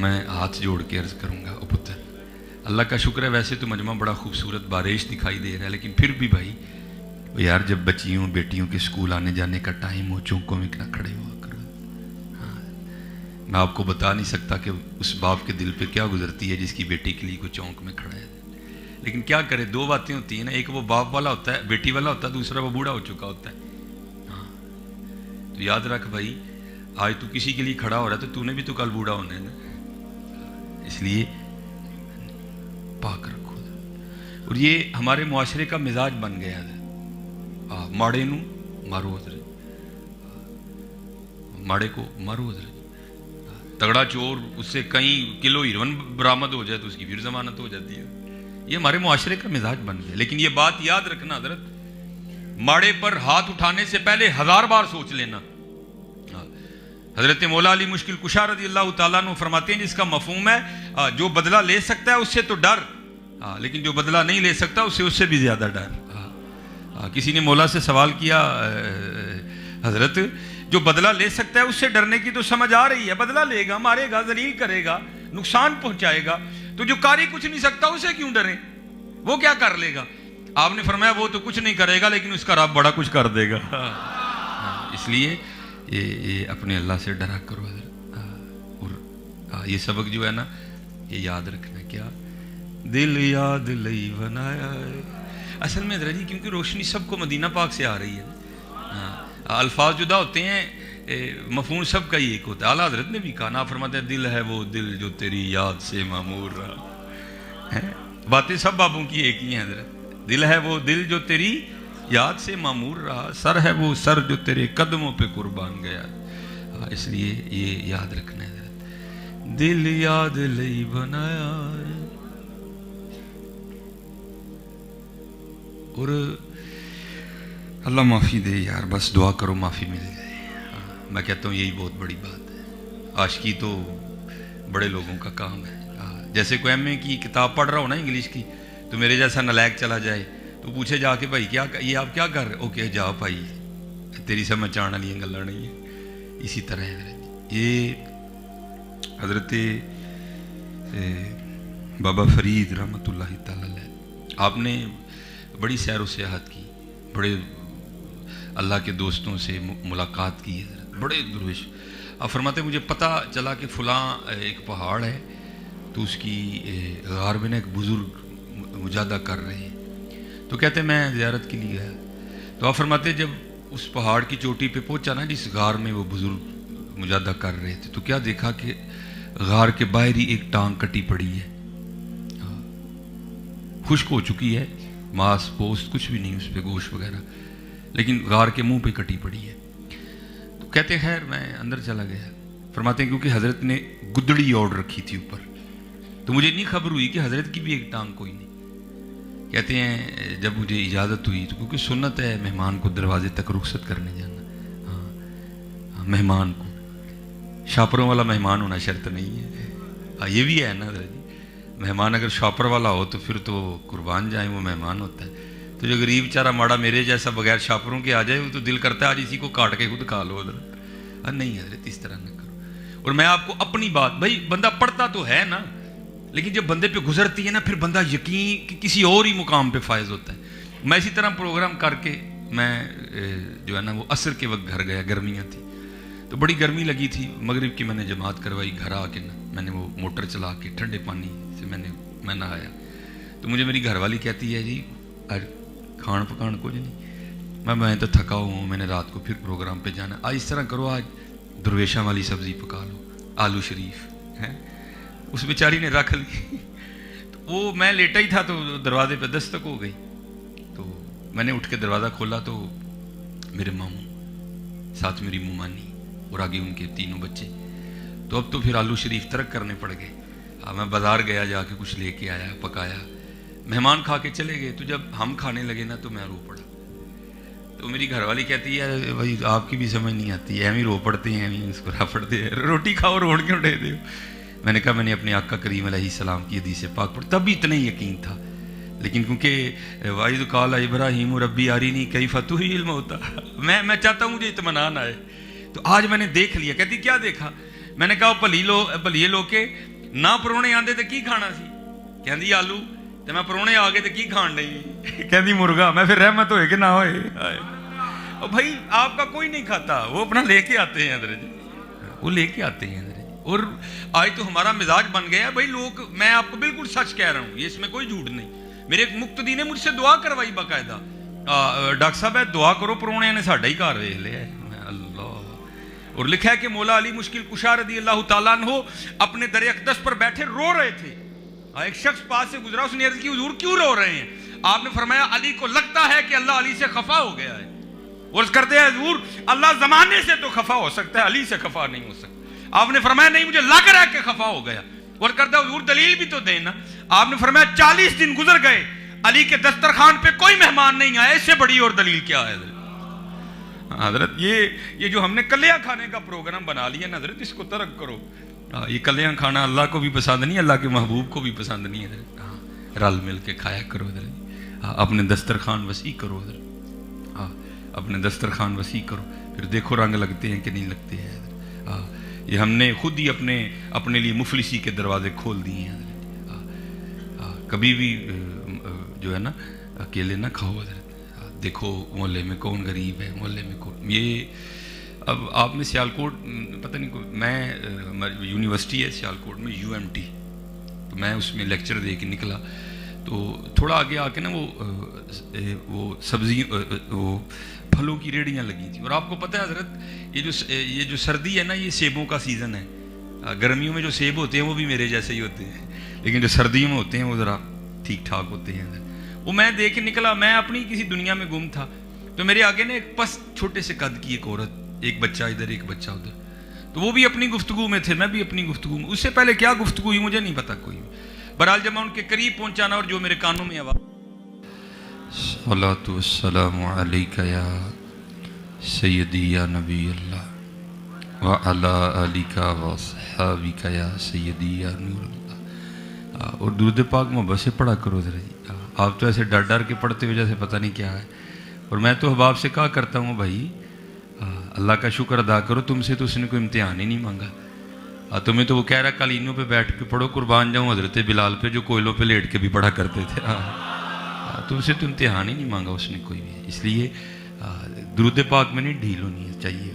میں ہاتھ جوڑ کے عرض کروں گا، او پتر اللہ کا شکر ہے ویسے تو مجمع بڑا خوبصورت بارش دکھائی دے رہا ہے، لیکن پھر بھی بھائی یار جب بچیوں بیٹیوں کے اسکول آنے جانے کا ٹائم ہو چونکوں میں نہ کھڑے ہوا کرو۔ ہاں میں آپ کو بتا نہیں سکتا کہ اس باپ کے دل پہ کیا گزرتی ہے جس کی بیٹی کے لیے کوئی چونک میں کھڑا ہے، لیکن کیا کرے، دو باتیں ہوتی ہیں نا، ایک وہ باپ والا ہوتا ہے بیٹی والا ہوتا ہے، دوسرا وہ بوڑھا ہو چکا ہوتا ہے۔ ہاں تو یاد رکھ بھائی آج تو کسی کے لیے کھڑا ہو رہا ہے تو نے بھی تو کل بوڑھا ہونا ہے نا، اس لیے پاک رکھو۔ اور یہ ہمارے معاشرے کا مزاج بن گیا ہے، ماڑے نو مارو حضرت، ماڑے کو مارو حضرت، تگڑا چور اس سے کئی کلو ہیروئن برآمد ہو جائے تو اس کی پھر ضمانت ہو جاتی ہے۔ یہ ہمارے معاشرے کا مزاج بن گیا، لیکن یہ بات یاد رکھنا حضرت، ماڑے پر ہاتھ اٹھانے سے پہلے 1000 بار سوچ لینا۔ حضرت مولا علی مشکل کشا رضی اللہ تعالیٰ عنہ فرماتے ہیں جس کا مفہوم ہے جو بدلہ لے سکتا ہے اس سے تو ڈر، لیکن جو بدلہ نہیں لے سکتا اس سے بھی زیادہ ڈر۔ کسی نے مولا سے سوال کیا حضرت جو بدلہ لے سکتا ہے اس سے ڈرنے کی تو سمجھ آ رہی ہے، بدلہ لے گا، مارے گا، ذلیل کرے گا، نقصان پہنچائے گا، تو جو کاری کچھ نہیں سکتا اسے کیوں ڈریں، وہ کیا کر لے گا؟ آپ نے فرمایا وہ تو کچھ نہیں کرے گا لیکن اس کا رب بڑا کچھ کر دے گا۔ اس لیے یہ اپنے اللہ سے ڈرا کرو حضرت، اور یہ سبق جو ہے نا یہ یاد رکھنا، کیا دل یاد لئی بنایا ہے۔ اصل میں حضرت جی کیونکہ روشنی سب کو مدینہ پاک سے آ رہی ہے، الفاظ جدا ہوتے ہیں مفہوم سب کا ہی ایک ہوتا ہے۔ اعلیٰ حضرت نے بھی کہا، نا فرماتے ہیں دل ہے وہ دل جو تیری یاد سے معمور رہا، باتیں سب بابوں کی ایک ہی ہیں حضرت، دل ہے وہ دل جو تیری یاد سے معمور رہا، سر ہے وہ سر جو تیرے قدموں پہ قربان گیا۔ اس لیے یہ یاد رکھنا ہے حضرت، دل یاد لئی بنایا ہے۔ اور اللہ معافی دے یار، بس دعا کرو معافی مل جائے۔ میں کہتا ہوں یہی بہت بڑی بات ہے، عاشقی تو بڑے لوگوں کا کام ہے۔ جیسے کوئی ایم اے کی کتاب پڑھ رہا ہو نا انگلش کی، تو میرے جیسا نالائق چلا جائے تو پوچھے جا کے بھائی کیا یہ آپ کیا کر رہے؟ اوکے جا بھائی تیری سمجھ آنے والی گلاں نہیں ہے۔ اسی طرح ہے یہ حضرت بابا فرید رحمۃ اللہ تعالی علیہ، آپ نے بڑی سیر و سیاحت کی، بڑے اللہ کے دوستوں سے ملاقات کی ہے، بڑے درویش۔ آپ فرماتے مجھے پتہ چلا کہ فلاں ایک پہاڑ ہے تو اس کی غار میں ایک بزرگ مجاہدہ کر رہے ہیں، تو کہتے میں زیارت کے لیے گیا، تو آپ فرماتے جب اس پہاڑ کی چوٹی پہ پہنچا نا جس غار میں وہ بزرگ مجاہدہ کر رہے تھے، تو کیا دیکھا کہ غار کے باہر ہی ایک ٹانگ کٹی پڑی ہے، خشک ہو چکی ہے، ماس پوست کچھ بھی نہیں اس پہ، گوشت وغیرہ، لیکن غار کے منہ پہ کٹی پڑی ہے۔ تو کہتے خیر میں اندر چلا گیا، فرماتے ہیں کیونکہ حضرت نے گدڑی اوڑھ رکھی تھی اوپر، تو مجھے نہیں خبر ہوئی کہ حضرت کی بھی ایک ٹانگ کوئی نہیں۔ کہتے ہیں جب مجھے اجازت ہوئی تو کیونکہ سنت ہے مہمان کو دروازے تک رخصت کرنے جانا، ہاں مہمان کو، شاپروں والا مہمان ہونا شرط نہیں ہے، یہ بھی ہے نا حضرت جی، مہمان اگر شاپر والا ہو تو پھر تو قربان جائیں وہ مہمان ہوتا ہے، تو جو غریب چارہ ماڑا میرے جیسا بغیر شاپروں کے آ جائے وہ تو دل کرتا ہے آج اسی کو کاٹ کے خود کھا لو حضرت۔ نہیں حضرت اس طرح نہ کرو۔ اور میں آپ کو اپنی بات، بھائی بندہ پڑھتا تو ہے نا، لیکن جب بندے پہ گزرتی ہے نا پھر بندہ یقین کہ کسی اور ہی مقام پہ فائز ہوتا ہے۔ میں اسی طرح پروگرام کر کے میں جو ہے نا وہ عصر کے وقت گھر گیا، گرمیاں تھی تو بڑی گرمی لگی تھی، مغرب کی میں نے جماعت کروائی، گھر آ کے نا میں نے وہ موٹر چلا کے ٹھنڈے پانی سے میں نہایا، تو مجھے میری گھر والی کہتی ہے جی کھان پکان کچھ نہیں، میں تو تھکا ہوں، میں نے رات کو پھر پروگرام پہ جانا، آج اس طرح کرو آج درویشاں والی سبزی پکا لو، آلو شریف ہے، اس بیچاری نے رکھ لی، تو وہ میں لیٹا ہی تھا تو دروازے پہ دستک ہو گئی، تو میں نے اٹھ کے دروازہ کھولا تو میرے ماموں ساتھ میری ممانی اور آگے ان کے تینوں بچے، تو اب تو پھر آلو شریف ترک کرنے پڑ گئے۔ میں بازار گیا، جا کے کچھ لے کے آیا، پکایا، مہمان کھا کے چلے گئے، تو جب ہم کھانے لگے نا تو میں رو پڑا، تو میری گھر والی کہتی ہے بھائی آپ کی بھی سمجھ نہیں آتی ہے، رو پڑتے ہیں مسکرا پڑتے ہیں، روٹی کھاؤ روڑ کیوں ڈے دے ہو۔ میں نے کہا میں نے اپنے آقا کریم علیہ السلام کی حدیث پاک پڑھ، تب اتنا ہی یقین تھا، لیکن کیونکہ وَإِذْ قَالَ إِبْرَاهِيمُ رَبِّي أَرِنِي كَيْفَ تُحْيِي الْمَوْتَىٰ، میں چاہتا ہوں مجھے اطمینان آئے، تو آج میں نے دیکھ لیا۔ کہتی کیا دیکھا؟ میں نے کہا بھلیے لوگ کے ਨਾ ਪਰੋਣੇ ਆਂਦੇ ਤੇ ਕੀ ਖਾਣਾ ਸੀ? ਕਹਿੰਦੀ ਆਲੂ, ਤੇ ਮੈਂ ਪਰੋਣੇ ਆ ਗਏ ਤੇ ਕੀ ਖਾਣ ਲਈ? ਕਹਿੰਦੀ ਮੁਰਗਾ। मैं फिर रहमत होए कि ना होए? और भाई आपका कोई नहीं खाता, वो अपना लेके आते हैं अंदर, वो लेके आते हैं अंदर। और आज तो हमारा मिजाज बन गया भाई लोग, मैं आपको बिल्कुल सच कह रहा हूँ, ये इसमें कोई झूठ नहीं। मेरे एक मुक्तदी ने मुझसे दुआ करवाई बाकायदा, डॉक्टर साहब है दुआ करो परोने ने साडा ही घर वेख लिया। अल्लाह। और लिखा है कि मौला अली मुश्किल कुशा रदी अल्लाह तआला अन्हु अपने दर अक़दस पर बैठे रो रहे थे। एक शख्स पास से गुजरा, उसने अर्ज़ की हुजूर क्यों रो रहे हैं? आपने फरमाया अली को लगता है कि अल्लाह अली से खफा हो गया है। और करते हैं हुजूर अल्लाह जमाने से तो खफा हो सकता है, अली से खफा नहीं हो सकता। आपने फरमाया नहीं मुझे लग रहा है कि खफा हो गया। और करता हुजूर दलील भी तो देना। आपने फरमाया 40 दिन गुजर गए, अली के दस्तरखान पे कोई मेहमान नहीं आया, इससे बड़ी और दलील क्या है? हजरत ये जो हमने कलियां खाने का प्रोग्राम बना लिया ना हजरत, इसको तर्क करो। ये कलियां खाना अल्लाह को भी पसंद नहीं, अल्लाह के महबूब को भी पसंद नहीं है। रल मिल के खाया करो हजरत, अपने दस्तरखान वसी करो हजरत, अपने दस्तरखान वसी करो, फिर देखो रंग लगते हैं कि नहीं लगते हैं। ये हमने खुद ही अपने लिए मुफलिसी के दरवाजे खोल दिए हैं। कभी भी जो है ना अकेले ना खाओ हजरत, देखो मोहल्ले में कौन गरीब है, मोहल्ले में कौन। ये अब आप में सियालकोट पता नहीं मैं यूनिवर्सिटी है सियालकोट में UMT, तो मैं उसमें लेक्चर दे के निकला, तो थोड़ा आगे आके ना वो सब्जी वो फलों की रेहड़ियाँ लगी थी। और आपको पता है हजरत ये जो सर्दी है ना, ये सेबों का सीज़न है। गर्मियों में जो सेब होते हैं वो भी मेरे जैसे ही होते हैं, लेकिन जो सर्दियों में होते हैं वो ज़रा ठीक ठाक होते हैं। वो मैं देख के निकला, मैं अपनी किसी दुनिया में गुम था, तो मेरे आगे ना एक पस छोटे से कद की एक औरत, एक बच्चा इधर एक बच्चा उधर, तो वो भी अपनी गुफ्तगू में थे, मैं भी अपनी गुफ्तगू में। उससे पहले क्या गुफ्तगू हुई मुझे नहीं पता कोई। बहरहाल जब मैं उनके करीब पहुंचा ना, और जो मेरे कानों में आवाज़ सलातु वस्सलामु अलैका या सय्यदी या नबी अल्लाह व अला आलिका व सहाबिका या सय्यदी या नूर अल्लाह। और दुरूद पाक मोहब्बत से पढ़ा करो जरा जी। आप तो ऐसे डर डर के पढ़ते हो जैसे पता नहीं क्या है। और मैं तो अहबाब से कहा करता हूँ भाई अल्लाह का शुक्र अदा करो, तुमसे तो उसने कोई इम्तिहान ही नहीं मांगा। तुम्हें तो वो कह रहा कालीनों पे बैठ के पढ़ो, कुर्बान जाऊँ हजरत बिलाल पे जो कोयलों पे लेट के भी पढ़ा करते थे। तुमसे तो इम्तिहान ही नहीं मांगा उसने कोई भी। इसलिए दुरूद पाक में नहीं ढील होनी चाहिए।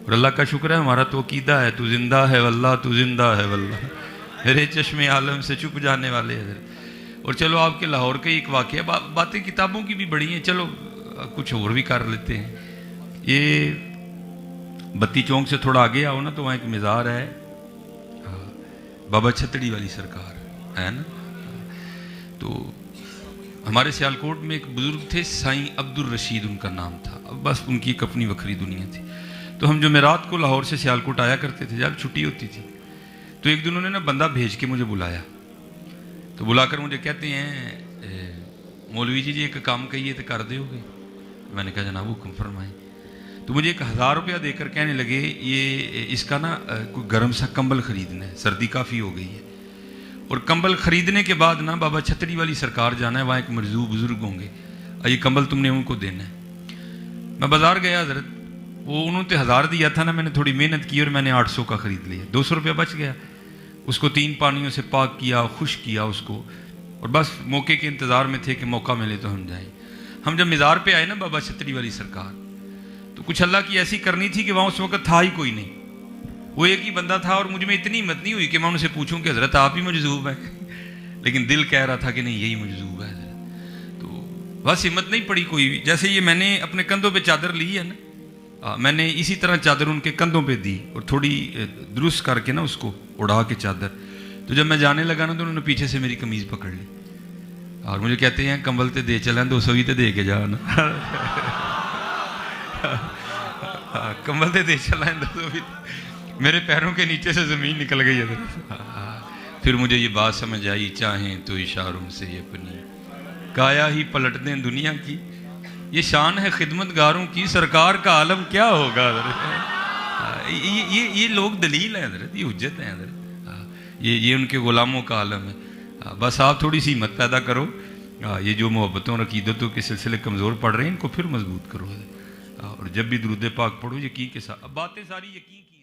और अल्लाह का शुक्र है हमारा तो अकीदा है, तू जिंदा है वल्लाह, तू जिंदा है वल्लाह, मेरे चश्मे आलम से चुप जाने वाले हजरत। और चलो आपके लाहौर के एक वाक़या, बातें किताबों की भी बड़ी हैं, चलो कुछ और भी कर लेते हैं। ये बत्ती चौक से थोड़ा आगे आओ ना, तो वहाँ एक मज़ार है, बाबा छतड़ी वाली सरकार है ना। तो हमारे सियालकोट में एक बुज़ुर्ग थे, साईं अब्दुल रशीद उनका नाम था। अब बस उनकी एक अपनी वक्री दुनिया थी। तो हम जुमेरात को लाहौर से सियालकोट आया करते थे जब छुट्टी होती थी, तो एक दिन उन्होंने ना बंदा भेज के मुझे बुलाया। तो बुलाकर मुझे कहते हैं मौलवी जी एक काम कहिए तो कर दोगे? मैंने कहा जनाब हुक्म फरमाएं। तो मुझे 1000 रुपया देकर कहने लगे ये इसका ना कोई गर्म सा कंबल खरीदना है, सर्दी काफ़ी हो गई है। और कंबल खरीदने के बाद ना बाबा छतरी वाली सरकार जाना है, वहाँ एक मरजू बुजुर्ग होंगे, ये कंबल तुमने उनको देना है। मैं बाज़ार गया हजरत, वो उन्होंने 1000 दिया था ना, मैंने थोड़ी मेहनत की और मैंने 800 का ख़रीद लिया। 200 रुपया बच गया। उसको 3 पानियों से पाक किया, खुश किया उसको, और बस मौके के इंतज़ार में थे कि मौका मिले तो हम जाएँ। हम जब मज़ार पे आए ना बाबा छतरी वाली सरकार, तो कुछ अल्लाह की ऐसी करनी थी कि वहाँ उस वक्त था ही कोई नहीं, वो एक ही बंदा था। और मुझ में इतनी हिम्मत नहीं हुई कि मैं उनसे पूछूं कि हज़रत आप ही मजजूब हैं, लेकिन दिल कह रहा था कि नहीं यही मजजूब है। तो बस हिम्मत नहीं पड़ी कोई भी। जैसे ये मैंने अपने कंधों पे चादर ली है ना, मैंने इसी तरह चादर उनके कंधों पे दी और थोड़ी दुरुस्त करके ना उसको उड़ा के चादर। तो जब मैं जाने लगा ना, तो उन्होंने पीछे से मेरी कमीज़ पकड़ ली और मुझे कहते हैं कंबल ते दे चलें, 200 ही तो दे के जा ना। कंबल ते दे चलें 200 भी। मेरे पैरों के नीचे से ज़मीन निकल गई है। फिर मुझे ये बात समझ आई, चाहें तो इशारों से अपनी काया ही पलट दें दुनिया की, ये शान है खिदमतगारों की, सरकार का आलम क्या होगा। ये लोग दलील हैं हज़रत, ये हुज्जत हैं हज़रत, ये उनके ग़ुलामों का आलम है। बस आप थोड़ी सी हिम्मत पैदा करो, ये जो मोहब्बतों और अक़ीदतों के सिलसिले कमज़ोर पड़ रहे हैं इनको फिर मजबूत करो। और जब भी दुरूद पाक पढ़ो यकीन के साथ, बातें सारी यकीन की।